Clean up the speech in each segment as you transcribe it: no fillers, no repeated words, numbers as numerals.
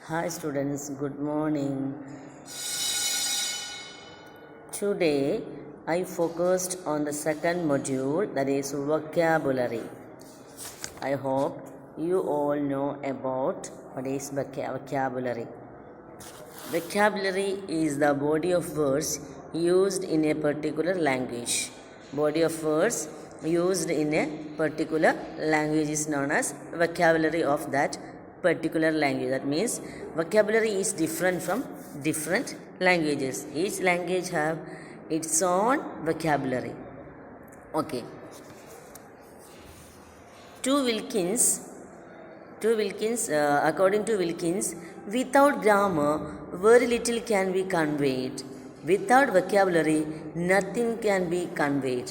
Hi students, good morning. Today I focused on the second module, that is vocabulary. I hope you all know about what is vocabulary. Vocabulary is the body of words used in a particular language. Body of words used in a particular language is known as vocabulary of that particular language. That means vocabulary is different from different languages. Each language have its own vocabulary. Okay. According to Wilkins, without grammar, very little can be conveyed. Without vocabulary, nothing can be conveyed.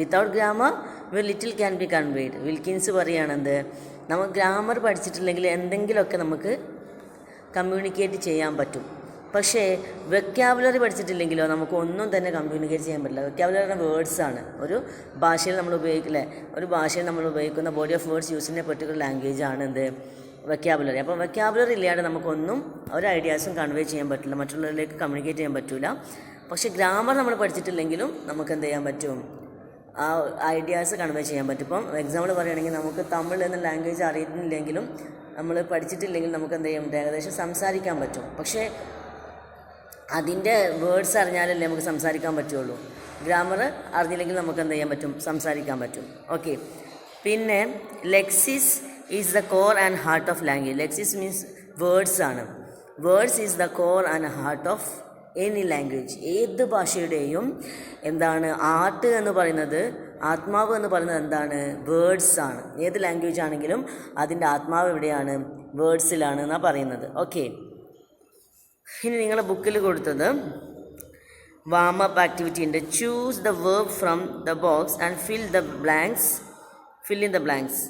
Without grammar, very little can be conveyed. Wilkins പറയുകയാണെന്ത്, നമ്മൾ grammar പഠിച്ചിട്ടില്ലെങ്കിൽ എന്തെങ്കിലുമൊക്കെ നമുക്ക് communicate ചെയ്യാൻ പറ്റും. പക്ഷേ vocabulary പഠിച്ചിട്ടില്ലെങ്കിലോ നമുക്ക് ഒന്നും തന്നെ communicate ചെയ്യാൻ പറ്റില്ല. വെക്കാബുലറി വേർഡ്സാണ്. ഒരു ഭാഷയിൽ നമ്മൾ ഉപയോഗിക്കുന്ന ബോഡി ഓഫ് വേർഡ്സ് യൂസ് ചെയ്യുന്ന പെർട്ടിക്കുലർ ലാംഗ്വേജ് ആണ് എന്ത്, വെക്കാബുലറി. അപ്പോൾ വെക്കാബുലറി ഇല്ലാതെ നമുക്കൊന്നും ഒരു ഐഡിയാസും കൺവേ ചെയ്യാൻ പറ്റില്ല, മറ്റുള്ളവരിലേക്ക് കമ്മ്യൂണിക്കേറ്റ് ചെയ്യാൻ പറ്റില്ല. പക്ഷേ ഗ്രാമർ നമ്മൾ പഠിച്ചിട്ടില്ലെങ്കിലും നമുക്ക് എന്ത് ചെയ്യാൻ പറ്റും, ആ ഐഡിയാസ് കൺവേ ചെയ്യാൻ പറ്റും. ഇപ്പം എക്സാമ്പിൾ പറയുകയാണെങ്കിൽ നമുക്ക് തമിഴ് എന്ന ലാംഗ്വേജ് അറിയുന്നില്ലെങ്കിലും നമ്മൾ പഠിച്ചിട്ടില്ലെങ്കിൽ നമുക്ക് എന്ത് ചെയ്യാൻ പറ്റും, ഏകദേശം സംസാരിക്കാൻ പറ്റും. പക്ഷേ അതിൻ്റെ വേർഡ്സ് അറിഞ്ഞാലല്ലേ നമുക്ക് സംസാരിക്കാൻ പറ്റുള്ളൂ. ഗ്രാമർ അറിഞ്ഞില്ലെങ്കിൽ നമുക്ക് എന്ത് ചെയ്യാൻ പറ്റും, സംസാരിക്കാൻ പറ്റും. ഓക്കെ. പിന്നെ lexis is the core and heart of language. Lexis means words ആണ്. Words is the core and heart of any language. ഏത് ഭാഷയുടെയും എന്താണ് ആർട്ട് എന്ന് പറയുന്നത്, ആത്മാവ് എന്ന് പറയുന്നത് എന്താണ്, വേർഡ്സ് ആണ്. ഏത് ലാംഗ്വേജ് ആണെങ്കിലും അതിൻ്റെ ആത്മാവ് എവിടെയാണ്, വേർഡ്സിലാണ് എന്നാണ് പറയുന്നത്. ഓക്കെ. ഇനി നിങ്ങളുടെ ബുക്കിൽ കൊടുത്തത് വാം അപ്പ് ആക്ടിവിറ്റി ഉണ്ട്. Choose the verb from the box and fill in the blanks.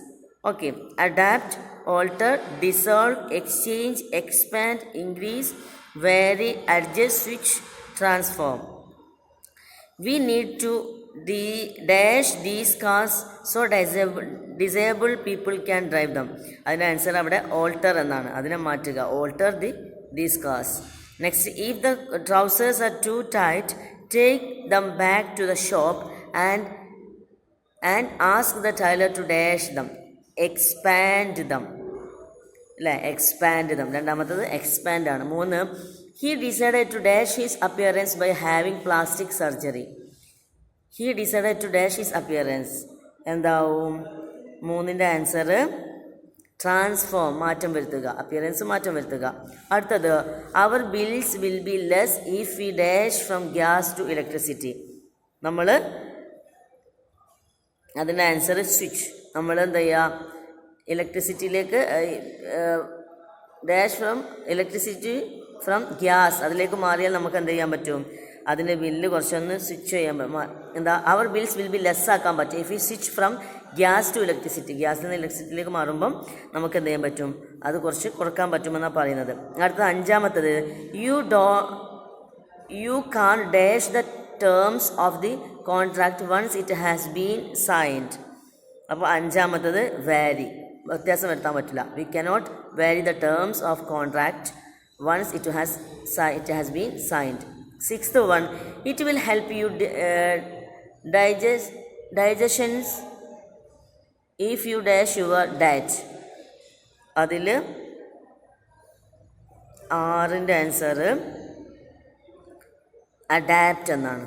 Okay. Adapt, alter, dissolve, exchange, expand, increase, vary, adjust, switch, transform. We need to dash these cars so disabled people can drive them. അതിൻ്റെ answer അവിടെ alter എന്നാണ്. അതിനെ മാറ്റുക, alter these cars. Next, if the trousers are too tight, take them back to the shop and ask the tailor to dash them. Expand them. അല്ലേ, expand them. രണ്ടാമത്തത് expand ആണ്. 3, he decided to dash his appearance by having plastic surgery. He decided to dash his appearance എന്താവും? 3ൻ്റെ answer transform, മാറ്റം വരുത്തുക, appearance മാറ്റം വരുത്തുക. അടുത്തത് our bills will be less if we dash from gas to electricity. നമ്മൾ അതിൻ്റെ answer switch. നമ്മൾ എന്താ ചെയ്യുക, ഇലക്ട്രിസിറ്റിയിലേക്ക് ഡാഷ് ഫ്രം ഗ്യാസ് അതിലേക്ക് മാറിയാൽ നമുക്ക് എന്ത് ചെയ്യാൻ പറ്റും, അതിൻ്റെ ബില്ല് കുറച്ചൊന്ന് സ്വിച്ച് ചെയ്യാൻ എന്താ, our bills will be less ആക്കാൻ പറ്റും if you switch from gas to electricity. ഗ്യാസിൽ നിന്ന് ഇലക്ട്രിസിറ്റിയിലേക്ക് മാറുമ്പം നമുക്ക് എന്ത് ചെയ്യാൻ പറ്റും, അത് കുറച്ച് കുറക്കാൻ പറ്റുമെന്നാണ് പറയുന്നത്. അടുത്തത് 5ാമത്തത് you can dash the terms of the contract once it has been signed. അപ്പോൾ 5ാമത്തത് വാരി, വ്യത്യാസം വരുത്താൻ പറ്റില്ല. We cannot vary the terms of contract once it has been signed. 6th one, it will help you digestions if you dash your diet. അതിൽ 6ൻ്റെ answer adapt എന്നാണ്.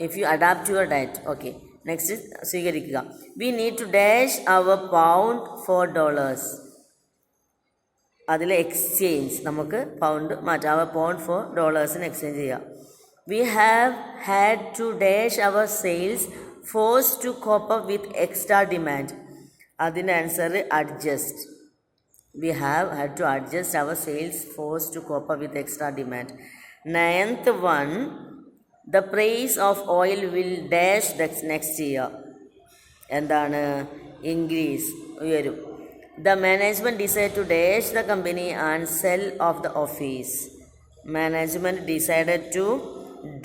If you adapt your diet. Okay. Next സ്വീകരിക്കുക. We need to dash our pound $4. അതിൽ exchange, നമുക്ക് pound മാറ്റാം, our pound $4 exchange ചെയ്യുക. We have had to dash our sales force to cope up with extra demand. അതിൻ്റെ answer adjust. We have had to adjust our sales force to cope up with extra demand. 9th one, the price of oil will dash the next year. എന്താണ്, increase, ഉയരും. The management decided to dash the company and sell off the office. Management decided to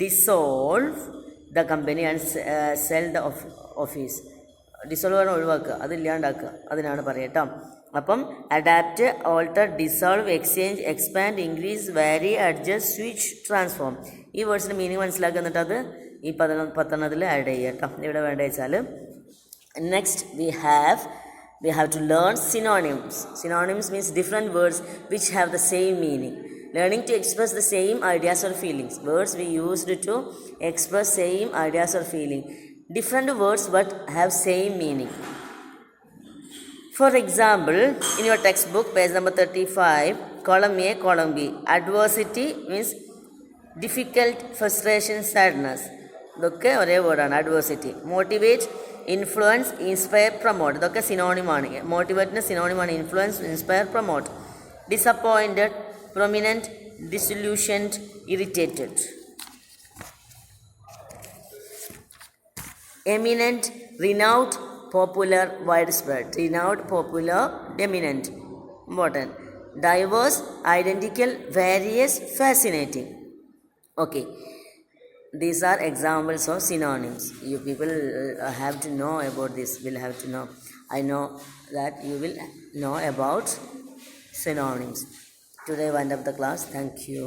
dissolve the company and sell the office. Dissolve ഒഴിവാക്കുക, അതില്ലാണ്ടാക്കുക, അതിനാണ് പറയുക കേട്ടോ. അപ്പം adapt, alter, dissolve, exchange, expand, increase, വാരി, adjust, switch, transform. ഈ വേർഡ്സിൻ്റെ meaning മനസ്സിലാക്കുക, എന്നിട്ട് അത് ഈ 10 ആഡ് ചെയ്യുക കേട്ടോ. ഇവിടെ വേണ്ട വെച്ചാൽ next we have to learn synonyms. Synonyms means different words which have the same meaning. Learning to express the same ideas or feelings. Words we used to express same ideas or feeling. Different words but have same meaning. For example, in your textbook, page number 35, column A, column B. Adversity means difficult, frustration, sadness. ഇതൊക്കെ ഒരേ വേർഡാണ്, adversity. Motivate, influence, inspire, promote. ഇതൊക്കെ സിനോണിമാണ്. മോട്ടിവേറ്റിന് സിനോണിമാണ് influence, inspire, promote. Disappointed, prominent, disillusioned, irritated. Eminent, renowned, popular, widespread. Renowned, popular, eminent. Important. Diverse, identical, various, fascinating. Okay. These are examples of synonyms. You people have to know about this. Will have to know. I know that you will know about synonyms. Today, I wind up the class. Thank you.